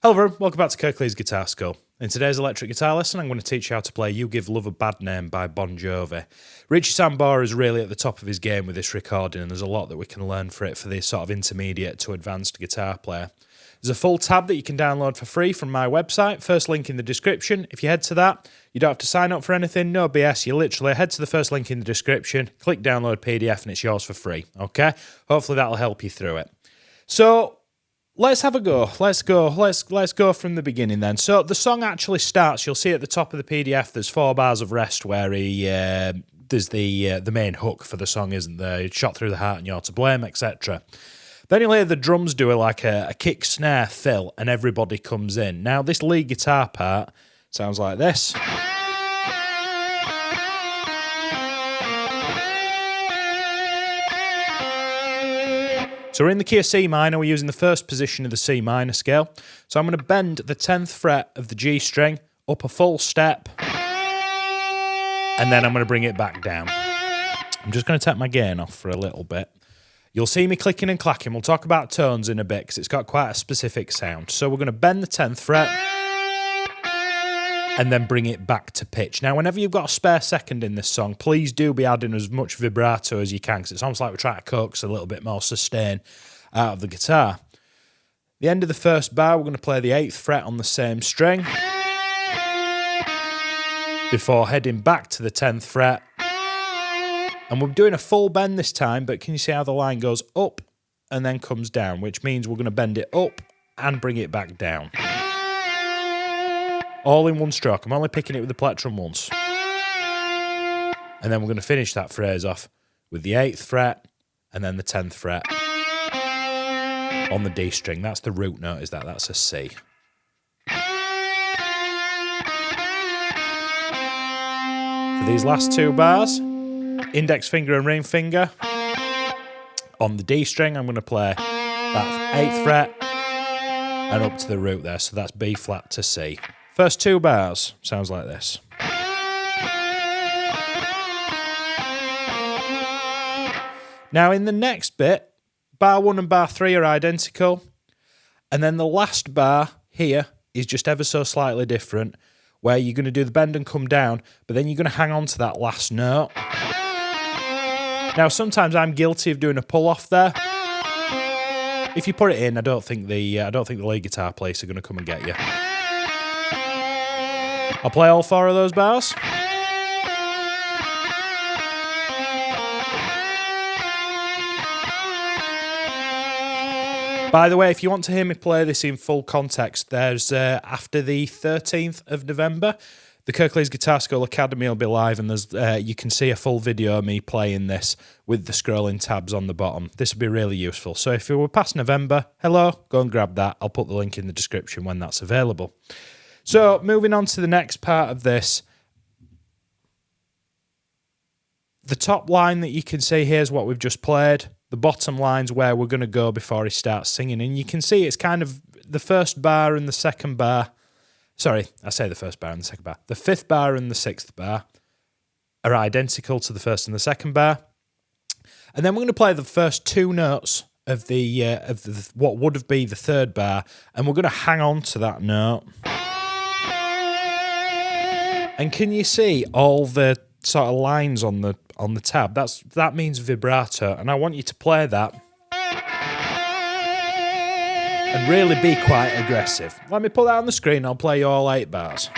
Hello everyone, welcome back to Kirklees Guitar School. In today's electric guitar lesson, I'm going to teach you how to play You Give Love a Bad Name by Bon Jovi. Richie Sambora is really at the top of his game with this recording, and there's a lot that we can learn for it for the sort of intermediate to advanced guitar player. There's a full tab that you can download for free from my website, first link in the description. If you head to that, you don't have to sign up for anything, no BS, you literally head to the first link in the description, click download PDF and it's yours for free, okay? Hopefully that'll help you through it. So, let's have a go. Let's go from the beginning then. So the song actually starts. You'll see at the top of the PDF there's 4 bars of rest where there's the main hook for the song, isn't there? Shot through the heart and you're to blame, etc. Then you'll hear the drums do like a kick, snare, fill, and everybody comes in. Now this lead guitar part sounds like this. So we're in the key of C minor, we're using the first position of the C minor scale. So I'm going to bend the 10th fret of the G string up a full step, and then I'm going to bring it back down. I'm just going to take my gain off for a little bit. You'll see me clicking and clacking. We'll talk about tones in a bit because it's got quite a specific sound. So we're going to bend the 10th fret and then bring it back to pitch. Now, whenever you've got a spare second in this song, please do be adding as much vibrato as you can, because it's almost like we're trying to coax a little bit more sustain out of the guitar. The end of the first bar, we're going to play the 8th fret on the same string before heading back to the 10th fret. And we're doing a full bend this time, but can you see how the line goes up and then comes down, which means we're going to bend it up and bring it back down. All in one stroke. I'm only picking it with the plectrum once. And then we're going to finish that phrase off with the 8th fret and then the 10th fret on the D string. That's the root note, is that? That's a C. For these last 2 bars, index finger and ring finger on the D string, I'm going to play that 8th fret and up to the root there. So that's B flat to C. First 2 bars sounds like this. Now in the next bit, bar 1 and bar 3 are identical, and then the last bar here is just ever so slightly different, where you're going to do the bend and come down, but then you're going to hang on to that last note. Now sometimes I'm guilty of doing a pull off there. If you put it in, I don't think the lead guitar players are going to come and get you. I'll play all 4 of those bars. By the way, if you want to hear me play this in full context, there's after the 13th of November, the Kirklees Guitar School Academy will be live, and there's you can see a full video of me playing this with the scrolling tabs on the bottom. This will be really useful. So if you were past November, hello, go and grab that. I'll put the link in the description when that's available. So, moving on to the next part of this. The top line that you can see here is what we've just played. The bottom line's where we're going to go before he starts singing. And you can see it's kind of the first bar and the second bar. Sorry, I say the first bar and the second bar. The 5th bar and the 6th bar are identical to the first and the second bar. And then we're going to play the first 2 notes of the what would have been the 3rd bar. And we're going to hang on to that note. And can you see all the sort of lines on the tab? That means vibrato, and I want you to play that and really be quite aggressive. Let me put that on the screen. I'll play you all 8 bars.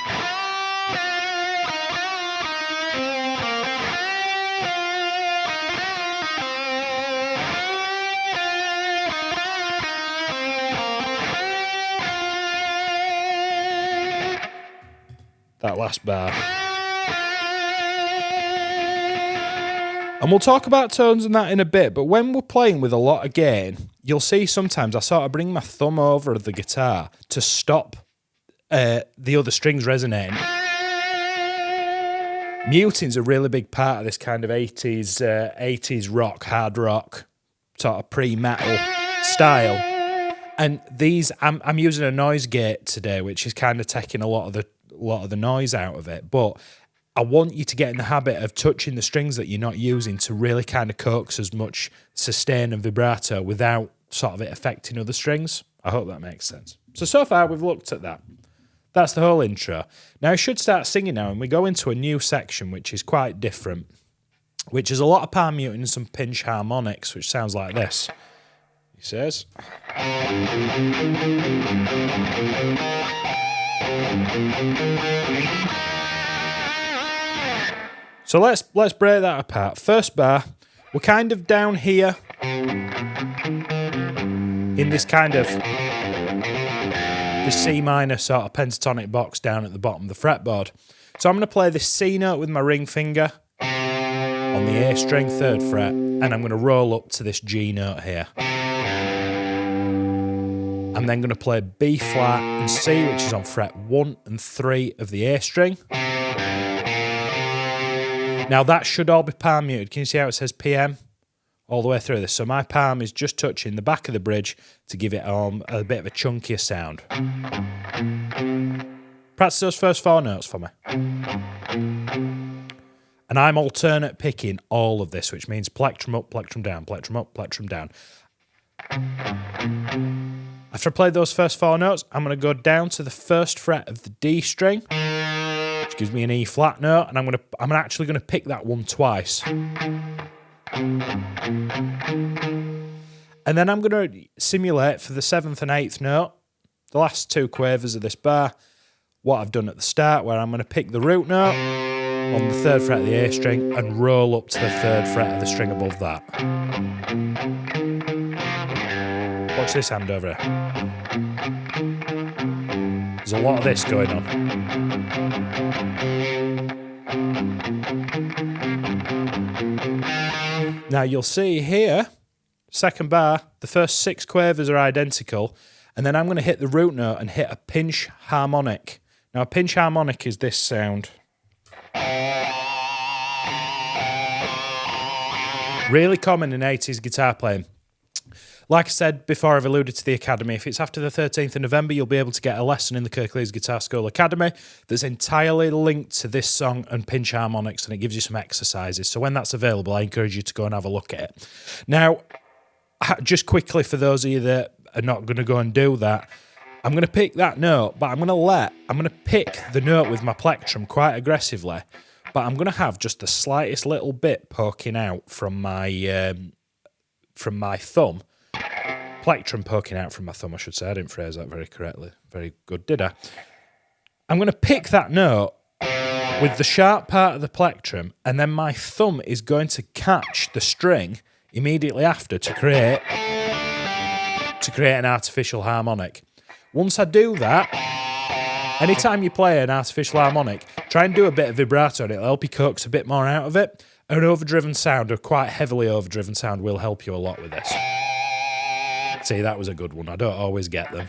That last bar. And we'll talk about tones and that in a bit, but when we're playing with a lot of gain, you'll see sometimes I sort of bring my thumb over the guitar to stop the other strings resonating. Muting's a really big part of this kind of 80s rock, hard rock, sort of pre-metal style. And these, I'm using a noise gate today, which is kind of taking a lot of the noise out of it, but I want you to get in the habit of touching the strings that you're not using to really kind of coax as much sustain and vibrato without sort of it affecting other strings. I hope that makes sense. So far we've looked at that. That's the whole intro. Now I should start singing now, and we go into a new section which is quite different, which is a lot of palm muting and some pinch harmonics, which sounds like this. He says. So let's break that apart. First bar, we're kind of down here in this kind of the C minor sort of pentatonic box down at the bottom of the fretboard. So I'm going to play this C note with my ring finger on the A string, 3rd fret, and I'm going to roll up to this G note here. I'm then going to play B flat and C, which is on fret 1 and 3 of the A string. Now that should all be palm muted. Can you see how it says PM all the way through this? So my palm is just touching the back of the bridge to give it a bit of a chunkier sound. Practice those first 4 notes for me. And I'm alternate picking all of this, which means plectrum up, plectrum down, plectrum up, plectrum down. After I played those first 4 notes, I'm going to go down to the 1st fret of the D string, which gives me an E flat note, and I'm actually going to pick that one twice. And then I'm going to simulate for the 7th and 8th note, the last 2 quavers of this bar, what I've done at the start, where I'm going to pick the root note on the 3rd fret of the A string and roll up to the 3rd fret of the string above that. Watch this hand over here. There's a lot of this going on. Now you'll see here, 2nd bar, the first 6 quavers are identical, and then I'm going to hit the root note and hit a pinch harmonic. Now a pinch harmonic is this sound. Really common in 80s guitar playing. Like I said before, I've alluded to the Academy. If it's after the 13th of November, you'll be able to get a lesson in the Kirklees Guitar School Academy that's entirely linked to this song and pinch harmonics, and it gives you some exercises. So when that's available, I encourage you to go and have a look at it. Now, just quickly for those of you that are not going to go and do that, I'm going to pick that note, but I'm going to pick the note with my plectrum quite aggressively, but I'm going to have just the slightest little bit poking out from my thumb. Plectrum poking out from my thumb, I should say. I didn't phrase that very correctly. Very good, did I? I'm going to pick that note with the sharp part of the plectrum, and then my thumb is going to catch the string immediately after to create an artificial harmonic. Once I do that, anytime you play an artificial harmonic, try and do a bit of vibrato and it'll help you coax a bit more out of it. An overdriven sound, or quite heavily overdriven sound, will help you a lot with this. See, that was a good one. I don't always get them.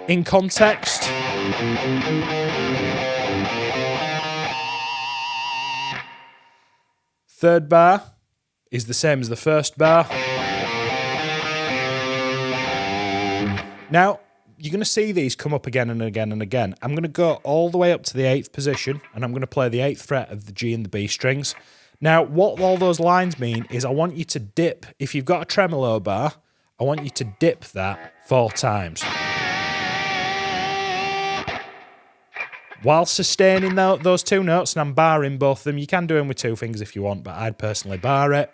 In context, third bar is the same as the first bar. Now, you're going to see these come up again and again and again. I'm going to go all the way up to the 8th position, and I'm going to play the 8th fret of the G and the B strings. Now, what all those lines mean is I want you to dip. If you've got a tremolo bar, I want you to dip that 4 times. While sustaining those 2 notes, and I'm barring both of them. You can do them with 2 fingers if you want, but I'd personally bar it.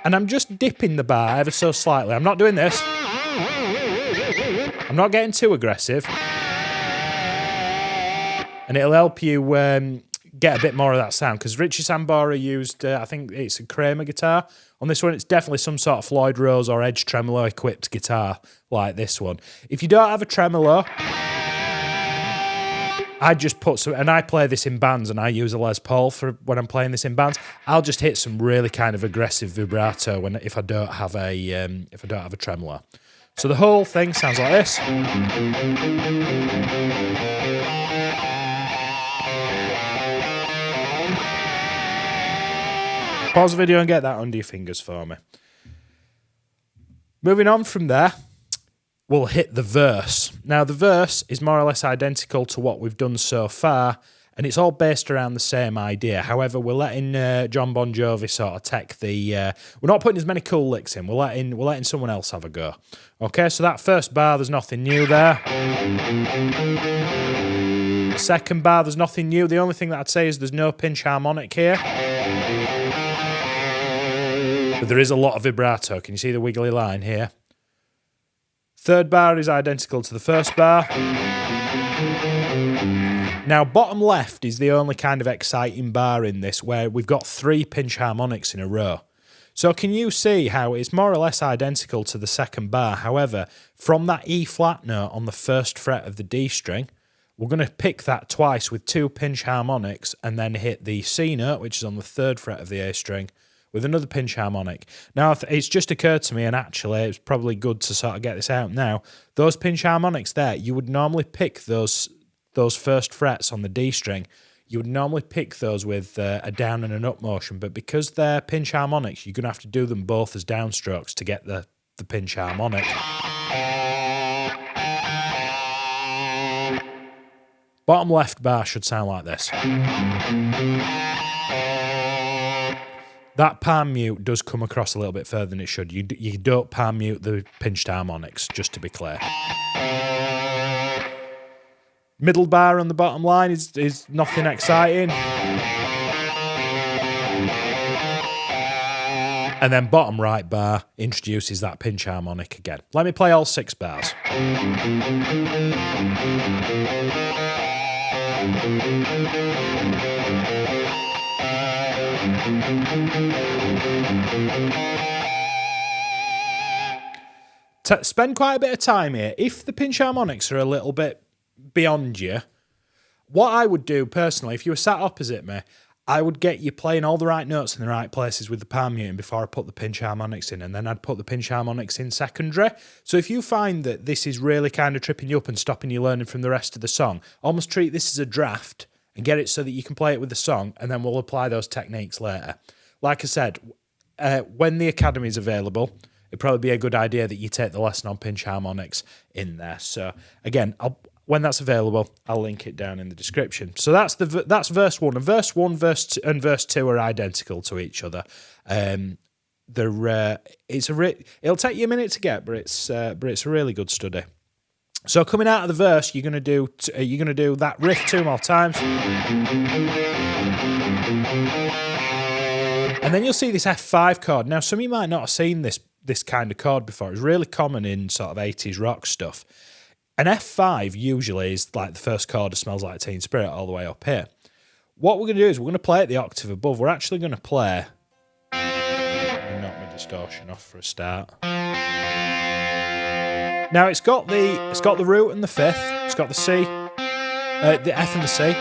And I'm just dipping the bar ever so slightly. I'm not doing this. I'm not getting too aggressive. And it'll help you get a bit more of that sound, because Richie Sambora used, I think it's a Kramer guitar. On this one, it's definitely some sort of Floyd Rose or Edge tremolo equipped guitar like this one. If you don't have a tremolo, I just put some, and I play this in bands, and I use a Les Paul for when I'm playing this in bands. I'll just hit some really kind of aggressive vibrato if I don't have a tremolo. So the whole thing sounds like this. Pause the video and get that under your fingers for me. Moving on from there, we'll hit the verse. Now, the verse is more or less identical to what we've done so far, And it's all based around the same idea. However, we're letting Jon Bon Jovi sort of take the... we're not putting as many cool licks in. We're letting someone else have a go. Okay, so that first bar, there's nothing new there. The second bar, there's nothing new. The only thing that I'd say is there's no pinch harmonic here. But there is a lot of vibrato. Can you see the wiggly line here? Third bar is identical to the first bar. Now, bottom left is the only kind of exciting bar in this where we've got 3 pinch harmonics in a row. So can you see how it's more or less identical to the second bar? However, from that E flat note on the first fret of the D string, we're going to pick that twice with 2 pinch harmonics and then hit the C note, which is on the third fret of the A string, with another pinch harmonic. Now, it's just occurred to me, and actually it's probably good to sort of get this out now, those pinch harmonics there, you would normally pick those first frets on the D string, you would normally pick those with a down and an up motion, but because they're pinch harmonics, you're going to have to do them both as downstrokes to get the pinch harmonic. Bottom left bar should sound like this. That palm mute does come across a little bit further than it should. You don't palm mute the pinched harmonics, just to be clear. Middle bar on the bottom line is nothing exciting. And then bottom right bar introduces that pinch harmonic again. Let me play all 6 bars. Spend quite a bit of time here. If the pinch harmonics are a little bit beyond you, what I would do personally, if you were sat opposite me, I would get you playing all the right notes in the right places with the palm muting before I put the pinch harmonics in, and then I'd put the pinch harmonics in secondary. So if you find that this is really kind of tripping you up and stopping you learning from the rest of the song, almost treat this as a draft and get it so that you can play it with the song, and then we'll apply those techniques later. Like I said, when the Academy is available, it'd probably be a good idea that you take the lesson on pinch harmonics in there. So again, when that's available, I'll link it down in the description. So that's verse 1. And verse 1 and verse 2 are identical to each other. It'll take you a minute to get, but it's a really good study. So coming out of the verse, you're gonna do that riff 2 more times, and then you'll see this F5 chord. Now, some of you might not have seen this kind of chord before. It's really common in sort of 80s rock stuff. An F5 usually is like the first chord of Smells Like Teen Spirit all the way up here. What we're going to do is we're going to play it the octave above. We're actually going to play... knock my distortion off for a start. Now it's got the root and the fifth. It's got the C, the F and the C.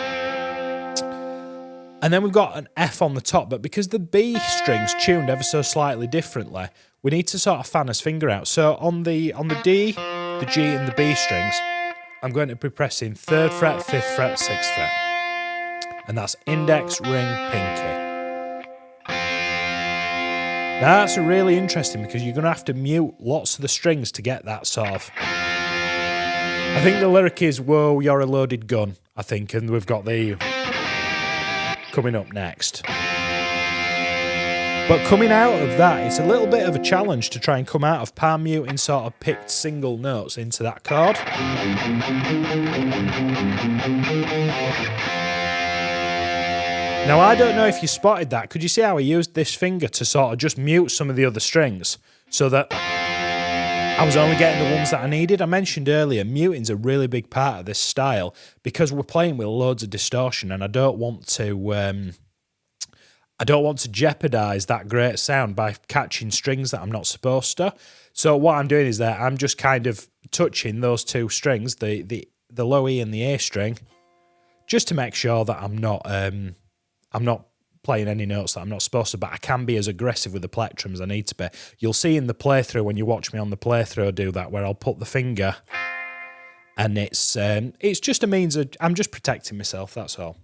And then we've got an F on the top, but because the B string's tuned ever so slightly differently, we need to sort of fan his finger out. So on the D, the G and the B strings, I'm going to be pressing 3rd fret, 5th fret, 6th fret. And that's index, ring, pinky. Now that's really interesting because you're going to have to mute lots of the strings to get that sort of... I think the lyric is, whoa, you're a loaded gun, I think, and we've got the... coming up next. But coming out of that, it's a little bit of a challenge to try and come out of palm muting sort of picked single notes into that chord. Now, I don't know if you spotted that. Could you see how I used this finger to sort of just mute some of the other strings so that I was only getting the ones that I needed? I mentioned earlier, muting's a really big part of this style because we're playing with loads of distortion, and I don't want to jeopardize that great sound by catching strings that I'm not supposed to. So what I'm doing is that I'm just kind of touching those 2 strings, the low E and the A string, just to make sure that I'm not playing any notes that I'm not supposed to, but I can be as aggressive with the plectrum as I need to be. You'll see in the playthrough, when you watch me on the playthrough do that, where I'll put the finger, and it's just a means of, I'm just protecting myself, that's all.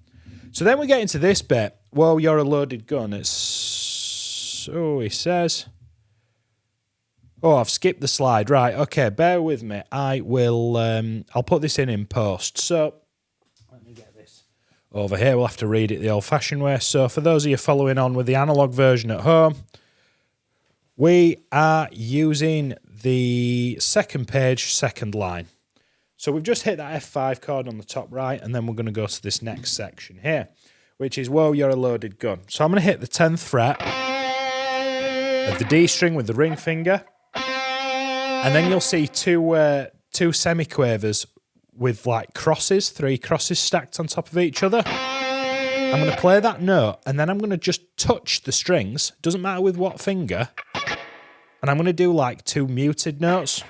So then we get into this bit. Whoa, you're a loaded gun. It's... oh, he says... oh, I've skipped the slide. Right, okay, bear with me. I will... I'll put this in post. So, let me get this Over here, we'll have to read it the old-fashioned way. So for those of you following on with the analog version at home, we are using the second page, second line. So we've just hit that F5 chord on the top right, and then we're going to go to this next section here, which is Whoa, You're a Loaded Gun. So I'm going to hit the 10th fret of the D string with the ring finger, and then you'll see two semiquavers with like crosses, 3 crosses stacked on top of each other. I'm going to play that note, and then I'm going to just touch the strings, doesn't matter with what finger, and I'm going to do like 2 muted notes.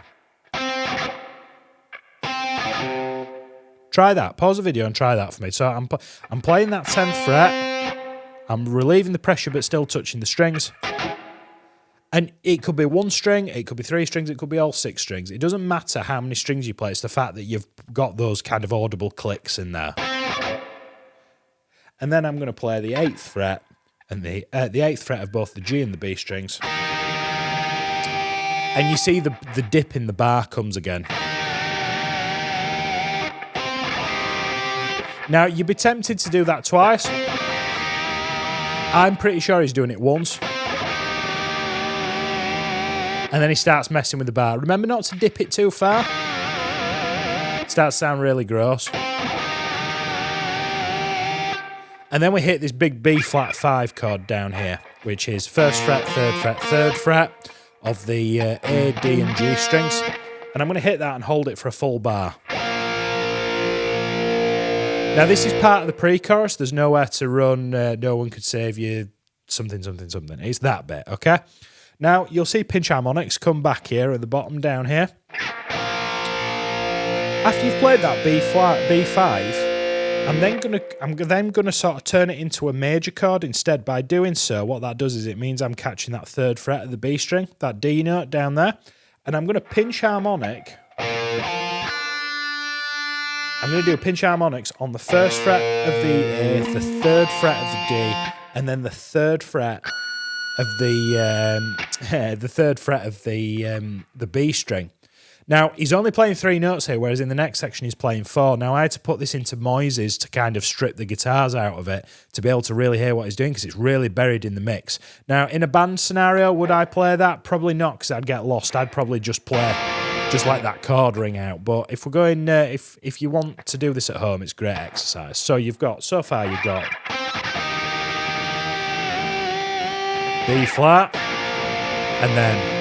Try that. Pause the video and try that for me. So I'm playing that 10th fret. I'm relieving the pressure but still touching the strings. And it could be 1 string, it could be 3 strings, it could be all 6 strings. It doesn't matter how many strings you play. It's the fact that you've got those kind of audible clicks in there. And then I'm going to play the 8th fret and the 8th fret of both the G and the B strings. And you see the dip in the bar comes again. Now, you'd be tempted to do that twice. I'm pretty sure he's doing it once. And then he starts messing with the bar. Remember not to dip it too far. It starts to sound really gross. And then we hit this big B flat 5 chord down here, which is 1st fret, 3rd fret, 3rd fret of the A, D and G strings. And I'm going to hit that and hold it for a full bar. Now, this is part of the pre-chorus. There's nowhere to run. No one could save you. Something, something, something. It's that bit, okay? Now, you'll see pinch harmonics come back here at the bottom down here. After you've played that B flat, B5, I'm then gonna sort of turn it into a major chord instead. By doing so, what that does is it means I'm catching that 3rd fret of the B string, that D note down there, and I'm going to pinch harmonic. I'm going to do a pinch harmonics on the 1st fret of the A, the 3rd fret of the D, and then the 3rd fret of the B string. Now, he's only playing 3 notes here, whereas in the next section he's playing 4. Now, I had to put this into Moises to kind of strip the guitars out of it to be able to really hear what he's doing, because it's really buried in the mix. Now, in a band scenario, would I play that? Probably not, because I'd get lost. I'd probably just play just like that chord ring out. But if we're going, if you want to do this at home, it's great exercise. So so far you've got B flat, and then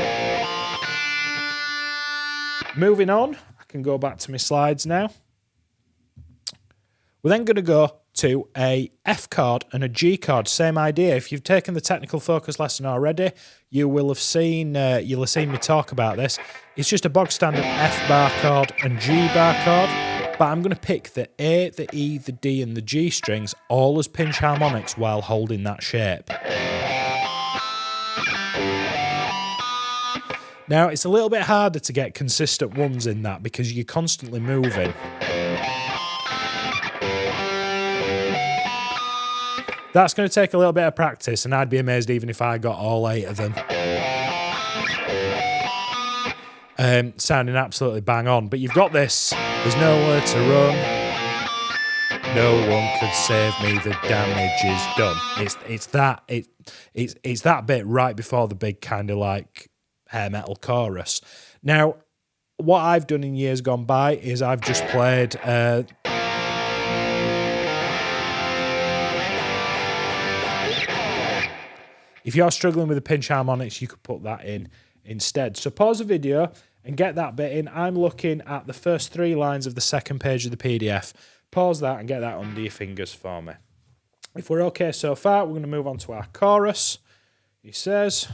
moving on, I can go back to my slides now. We're then going to go to a F chord and a G chord. Same idea. If you've taken the technical focus lesson already, you'll have seen me talk about this. It's just a bog standard F bar chord and G bar chord, but I'm going to pick the A, the E, the D, and the G strings all as pinch harmonics while holding that shape. Now, it's a little bit harder to get consistent ones in that because you're constantly moving. That's going to take a little bit of practice, and I'd be amazed even if I got all 8 of them. Sounding absolutely bang on. But you've got this. There's nowhere to run. No one could save me. The damage is done. It's that bit right before the big kind of like hair metal chorus. Now, what I've done in years gone by is I've just played if you're struggling with the pinch harmonics, you could put that in instead. So pause the video and get that bit in. I'm looking at the first 3 lines of the second page of the PDF. Pause that and get that under your fingers for me. If we're okay so far, we're going to move on to our chorus. He says,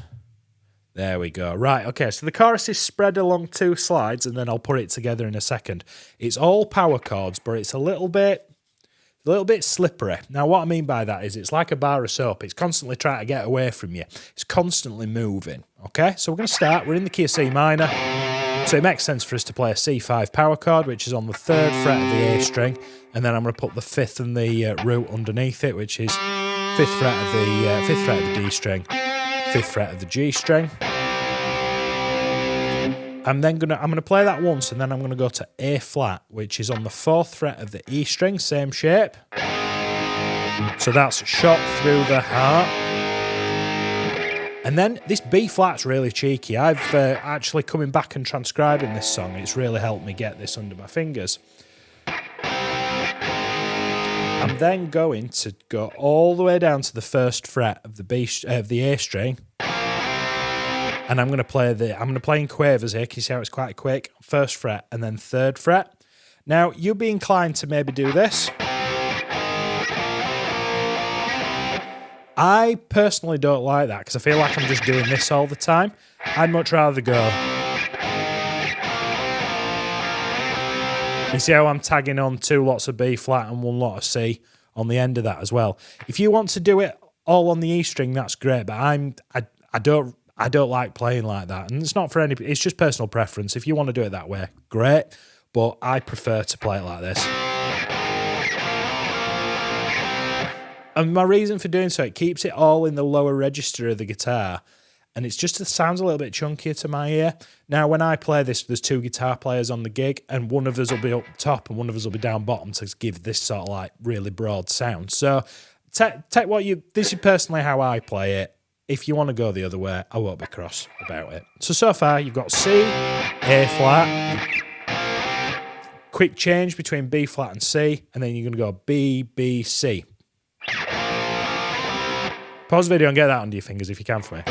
there we go. Right, okay, so the chorus is spread along 2 slides, and then I'll put it together in a second. It's all power chords, but it's a little bit slippery. Now, what I mean by that is it's like a bar of soap. It's constantly trying to get away from you. It's constantly moving, okay? So we're going to start. We're in the key of C minor, so it makes sense for us to play a C5 power chord, which is on the 3rd fret of the A string, and then I'm going to put the 5th and the root underneath it, which is 5th fret of the D string, 5th fret of the G string. I'm going to play that once, and then I'm going to go to A flat, which is on the 4th fret of the E string, same shape. So that's shot through the heart. And then this B flat's really cheeky. I've actually coming back and transcribing this song. It's really helped me get this under my fingers. I'm then going to go all the way down to the first fret of the A string, and I'm going to play in quavers here. Can you see how it's quite quick? First fret and then third fret. Now you'd be inclined to maybe do this. I personally don't like that because I feel like I'm just doing this all the time. I'd much rather go. You see how I'm tagging on 2 lots of B flat and 1 lot of C on the end of that as well. If you want to do it all on the E string, that's great. But I don't like playing like that, and it's not for any. It's just personal preference. If you want to do it that way, great. But I prefer to play it like this. And my reason for doing so, it keeps it all in the lower register of the guitar. And it sounds a little bit chunkier to my ear. Now, when I play this, there's 2 guitar players on the gig, and one of us will be up top and one of us will be down bottom to give this sort of like really broad sound. So, this is personally how I play it. If you want to go the other way, I won't be cross about it. So far, you've got C, A flat, quick change between B flat and C, and then you're going to go B, B, C. Pause the video and get that under your fingers if you can for me.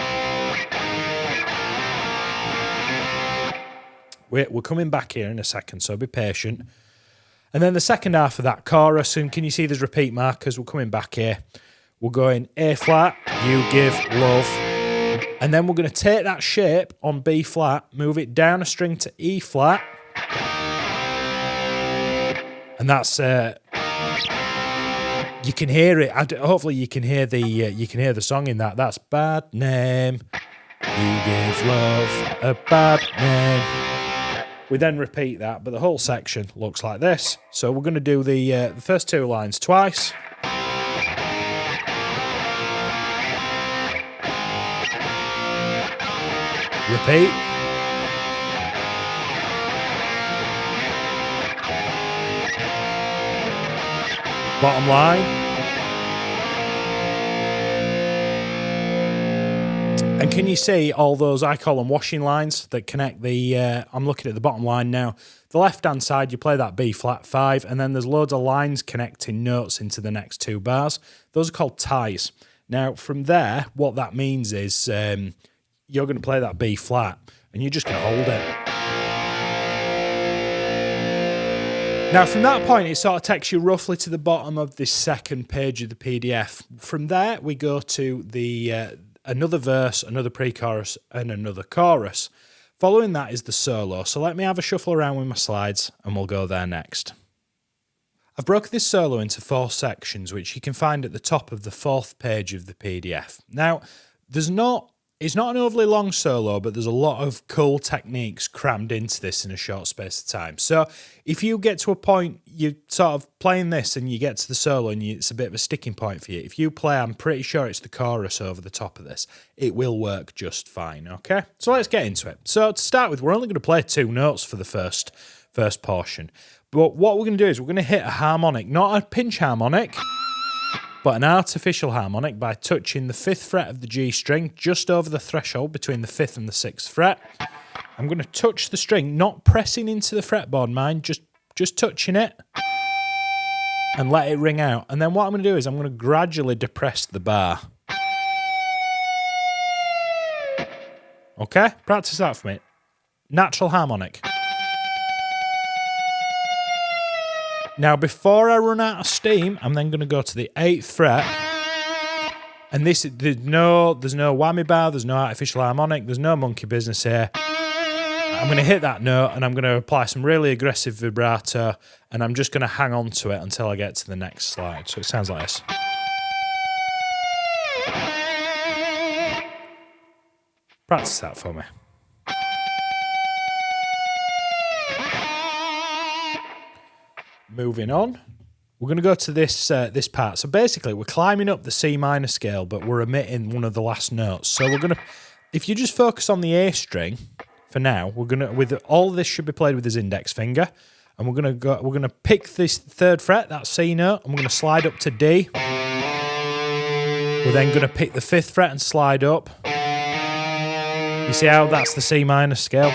We're coming back here in a second, so be patient. And then the second half of that chorus, and can you see there's repeat markers? We're coming back here. We're going A flat, you give love. And then we're going to take that shape on B flat, move it down a string to E flat. And that's... you can hear it. Hopefully, you can hear the song in that. That's bad name. You give love a bad name. We then repeat that, but the whole section looks like this. So we're going to do the first 2 lines twice. Repeat. Bottom line. And can you see all those, I call them washing lines, that connect the, I'm looking at the bottom line now. The left-hand side, you play that B flat 5, and then there's loads of lines connecting notes into the next 2 bars. Those are called ties. Now, from there, what that means is you're going to play that B flat, and you're just going to hold it. Now, from that point, it sort of takes you roughly to the bottom of this second page of the PDF. From there, we go to the another verse, another pre-chorus, and another chorus. Following that is the solo. So let me have a shuffle around with my slides, and we'll go there next. I've broken this solo into 4 sections, which you can find at the top of the 4th page of the PDF. Now, it's not an overly long solo, but there's a lot of cool techniques crammed into this in a short space of time. So if you get to a point, you're sort of playing this and you get to the solo and it's a bit of a sticking point for you. If you play, I'm pretty sure it's the chorus over the top of this. It will work just fine, okay? So let's get into it. So to start with, we're only going to play 2 notes for the first portion. But what we're going to do is we're going to hit a harmonic, not a pinch harmonic, but an artificial harmonic by touching the 5th fret of the G string just over the threshold between the 5th and the 6th fret. I'm going to touch the string, not pressing into the fretboard, mind, just touching it and let it ring out. And then what I'm going to do is I'm going to gradually depress the bar. Okay, practice that for me. Natural harmonic. Now, before I run out of steam, I'm then going to go to the 8th fret. And there's no whammy bar, there's no artificial harmonic, there's no monkey business here. I'm going to hit that note and I'm going to apply some really aggressive vibrato, and I'm just going to hang on to it until I get to the next slide. So it sounds like this. Practice that for me. Moving on, we're going to go to this part. So basically, we're climbing up the C minor scale, but we're omitting one of the last notes. So we're going to, if you just focus on the A string for now, we're going to, all of this should be played with his index finger, and we're going to pick this 3rd fret, that C note, and we're going to slide up to D. We're then going to pick the 5th fret and slide up. You see how that's the C minor scale?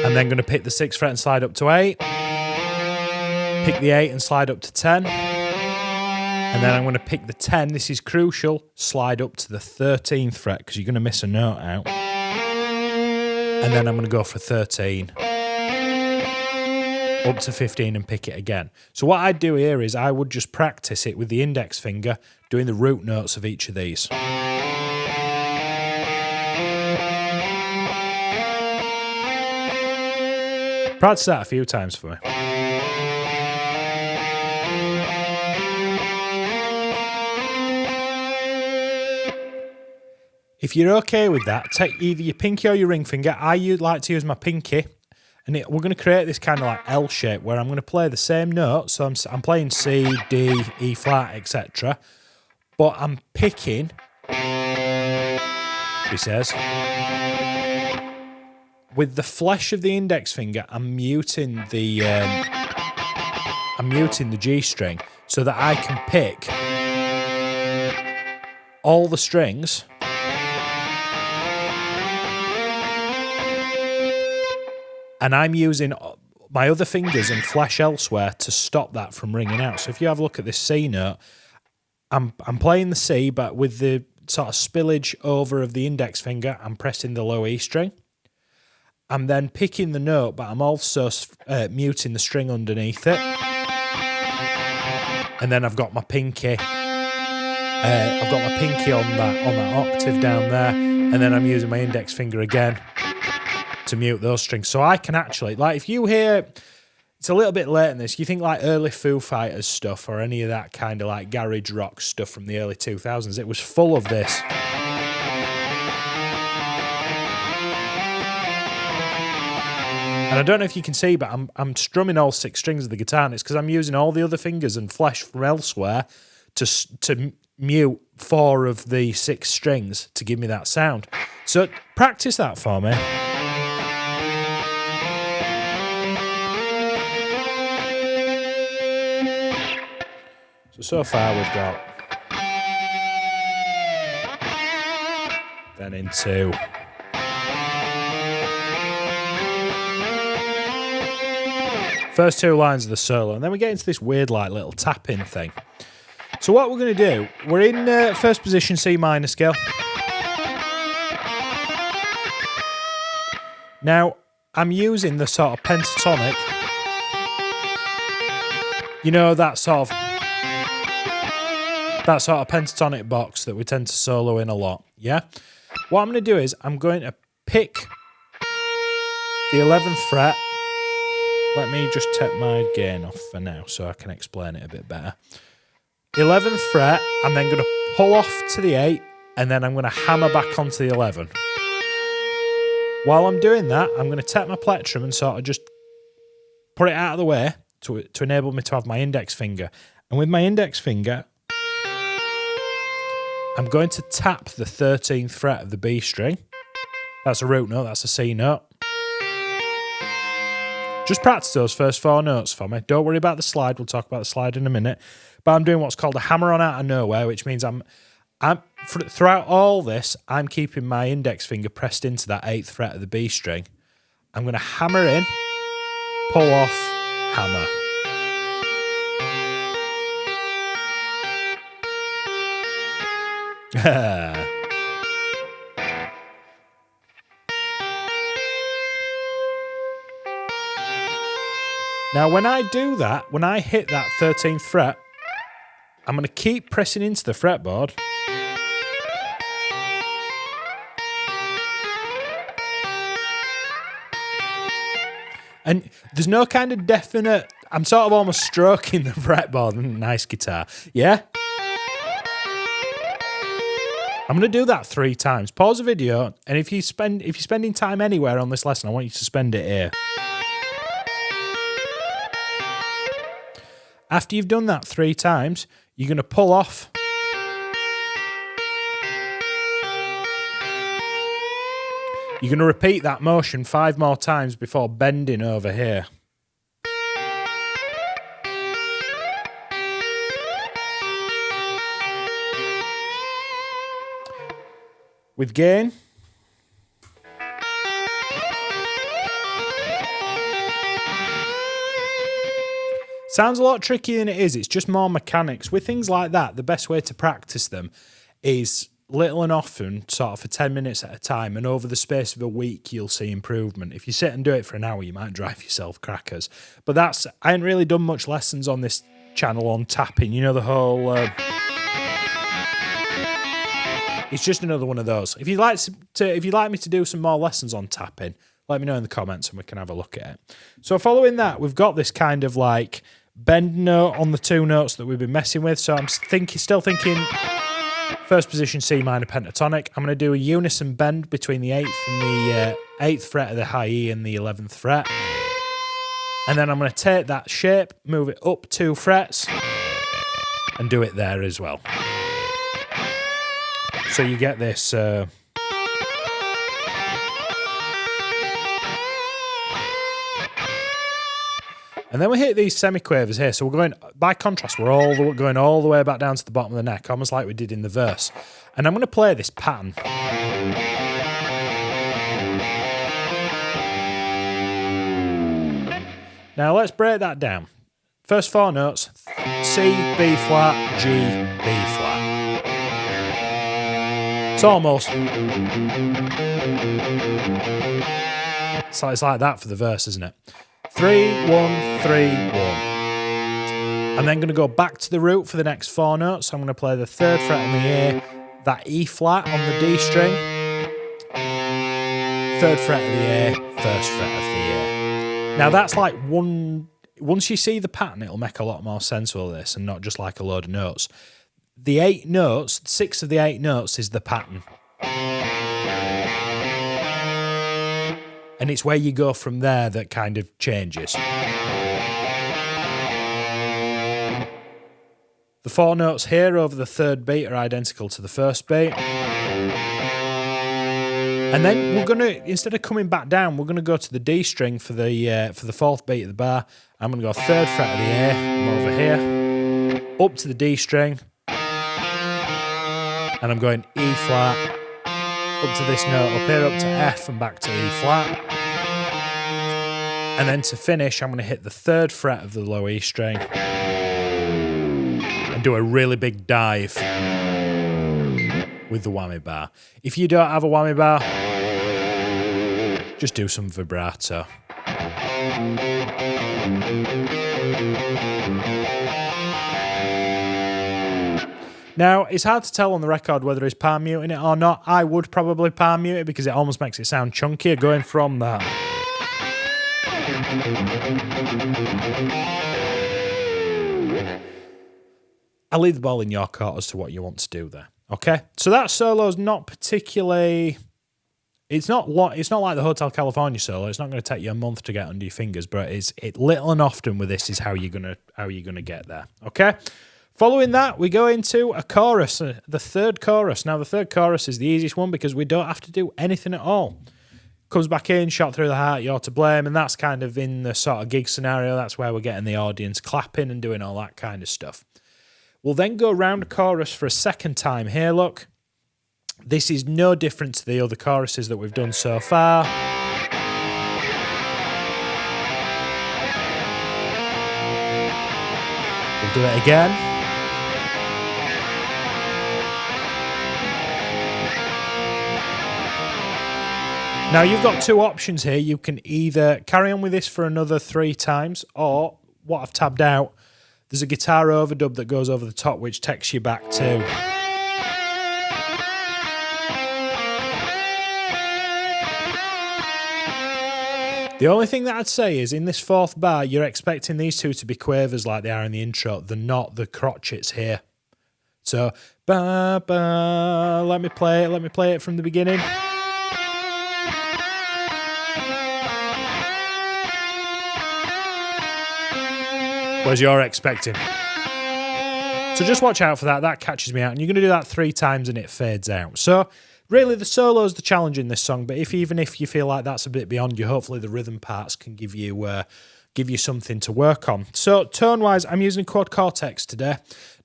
And then going to pick the 6th fret and slide up to 8. Pick the 8 and slide up to 10. And then I'm going to pick the 10, this is crucial, slide up to the 13th fret because you're going to miss a note out. And then I'm going to go for 13. Up to 15 and pick it again. So what I'd do here is I would just practice it with the index finger, doing the root notes of each of these. Practice that a few times for me. If you're okay with that, take either your pinky or your ring finger. I like to use my pinky, and we're going to create this kind of like L shape where I'm going to play the same note. So I'm playing C, D, E flat, etc. But I'm picking, he says, with the flesh of the index finger, I'm muting the G string so that I can pick all the strings. And I'm using my other fingers and flesh elsewhere to stop that from ringing out. So if you have a look at this C note, I'm playing the C, but with the sort of spillage over of the index finger, I'm pressing the low E string. I'm then picking the note, but I'm also muting the string underneath it. And then I've got my pinky. I've got my pinky on that octave down there, and then I'm using my index finger again to mute those strings. So I can actually, like, if you hear, it's a little bit late in this, you think like early Foo Fighters stuff or any of that kind of like garage rock stuff from the early 2000s, it was full of this. And I don't know if you can see, but I'm strumming all 6 strings of the guitar, and it's because I'm using all the other fingers and flesh from elsewhere to mute 4 of the 6 strings to give me that sound. So practice that for me. So far we've got then into first 2 lines of the solo, and then we get into this weird like little tap-in thing. So what we're going to do, we're in first position C minor scale. Now I'm using the sort of pentatonic, you know, that sort of pentatonic box that we tend to solo in a lot, yeah? What I'm going to do is I'm going to pick the 11th fret. Let me just take my gain off for now so I can explain it a bit better. 11th fret, I'm then going to pull off to the 8, and then I'm going to hammer back onto the 11. While I'm doing that, I'm going to take my plectrum and sort of just put it out of the way to enable me to have my index finger. And with my index finger, I'm going to tap the 13th fret of the B string. That's a root note, that's a C note. Just practice those first 4 notes for me. Don't worry about the slide, we'll talk about the slide in a minute. But I'm doing what's called a hammer on out of nowhere, which means throughout all this, I'm keeping my index finger pressed into that 8th fret of the B string. I'm going to hammer in, pull off, hammer. Now when I do that, when I hit that 13th fret, I'm going to keep pressing into the fretboard. And there's no kind of definite, I'm sort of almost stroking the fretboard. Nice guitar, yeah? I'm going to do that 3 times. Pause the video, and if you're spending time anywhere on this lesson, I want you to spend it here. After you've done that 3 times, you're going to pull off. You're going to repeat that motion 5 more times before bending over here. with gain. Sounds a lot trickier than it is. It's just more mechanics. With things like that, the best way to practice them is little and often, sort of for 10 minutes at a time, and over the space of a week, you'll see improvement. If you sit and do it for an hour, you might drive yourself crackers. But I ain't really done much lessons on this channel on tapping. You know, the whole... it's just another one of those. If you'd like me to do some more lessons on tapping, let me know in the comments and we can have a look at it. So following that, we've got this kind of like bend note on the two notes that we've been messing with. So I'm still thinking first position C minor pentatonic. I'm going to do a unison bend between the 8th and the 8th fret of the high E and the 11th fret. And then I'm going to take that shape, move it up 2 frets, and do it there as well. So you get this... and then we hit these semiquavers here. So we're going, by contrast, we're going all the way back down to the bottom of the neck, almost like we did in the verse. And I'm going to play this pattern. Now let's break that down. First 4 notes, C, B flat, G, B flat. It's almost... so it's like that for the verse, isn't it? 3, 1, 3, 1. I'm then going to go back to the root for the next 4 notes. I'm going to play the 3rd fret on the A, that E flat on the D string, 3rd fret of the A, 1st fret of the A. Now that's like one... once you see the pattern, it'll make a lot more sense with this and not just like a load of notes. The 8 notes, 6 of the 8 notes is the pattern. And it's where you go from there that kind of changes. The 4 notes here over the 3rd beat are identical to the 1st beat. And then we're going to, instead of coming back down, we're going to go to the D string for the 4th beat of the bar. I'm going to go 3rd fret of the A, I'm over here, up to the D string, and I'm going E flat, up to this note, up here, up to F, and back to E flat. And then to finish, I'm going to hit the 3rd fret of the low E string and do a really big dive with the whammy bar. If you don't have a whammy bar, just do some vibrato. Now, it's hard to tell on the record whether he's palm muting it or not. I would probably palm mute it because it almost makes it sound chunkier going from that. I'll leave the ball in your court as to what you want to do there. Okay? So that solo's not particularly... It's not like the Hotel California solo. It's not going to take you a month to get under your fingers, but it little and often with this is how you're gonna get there. Okay? Following that, we go into a chorus, the 3rd chorus. Now, the 3rd chorus is the easiest one because we don't have to do anything at all. Comes back in, shot through the heart, you're to blame, and that's kind of in the sort of gig scenario. That's where we're getting the audience clapping and doing all that kind of stuff. We'll then go round the chorus for a 2nd time. Here, look. This is no different to the other choruses that we've done so far. We'll do it again. Now, you've got 2 options here. You can either carry on with this for another 3 times, or what I've tabbed out, there's a guitar overdub that goes over the top, which takes you back to... The only thing that I'd say is in this 4th bar, you're expecting these 2 to be quavers like they are in the intro. They're not the crotchets here. So, ba ba, let me play it from the beginning. Whereas you're expecting. So just watch out for that. That catches me out. And you're going to do that 3 times and it fades out. So really the solo's the challenge in this song. But even if you feel like that's a bit beyond you, hopefully the rhythm parts can give you give you something to work on. So tone-wise, I'm using Quad Cortex today.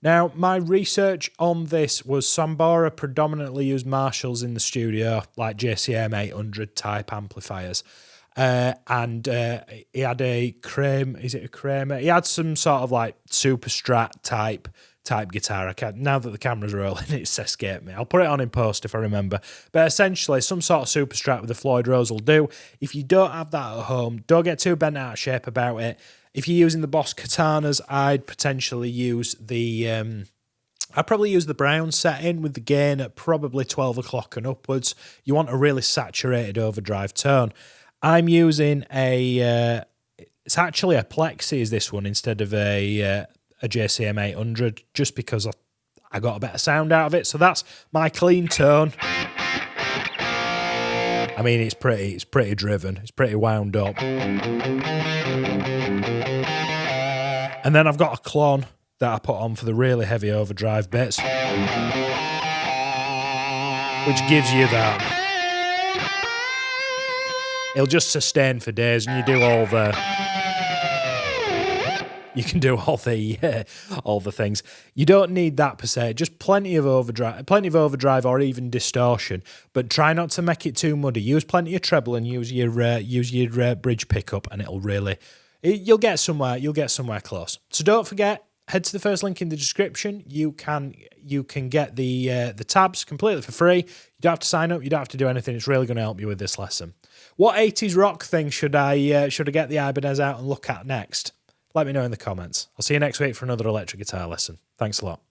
Now, my research on this was Sambora predominantly used Marshalls in the studio, like JCM 800 type amplifiers. And he had a Kramer, is it a Kramer? He had some sort of like super strat type guitar. I can't, now that the camera's rolling, it's escaped me. I'll put it on in post if I remember. But essentially, some sort of super strat with a Floyd Rose will do. If you don't have that at home, don't get too bent out of shape about it. If you're using the Boss Katanas, I'd potentially use the... I'd probably use the Brown setting with the gain at probably 12 o'clock and upwards. You want a really saturated overdrive tone. I'm using a... it's actually a Plexi, is this one, instead of a JCM 800, just because I got a better sound out of it. So that's my clean tone. I mean, it's pretty driven. It's pretty wound up. And then I've got a clon that I put on for the really heavy overdrive bits, which gives you that. It'll just sustain for days, and you do all the... You can do all the things. You don't need that per se. Just plenty of overdrive or even distortion. But try not to make it too muddy. Use plenty of treble and use your bridge pickup, and it'll really you'll get somewhere. You'll get somewhere close. So don't forget. Head to the first link in the description. You can get the tabs completely for free. You don't have to sign up. You don't have to do anything. It's really going to help you with this lesson. What 80s rock thing should I get the Ibanez out and look at next? Let me know in the comments. I'll see you next week for another electric guitar lesson. Thanks a lot.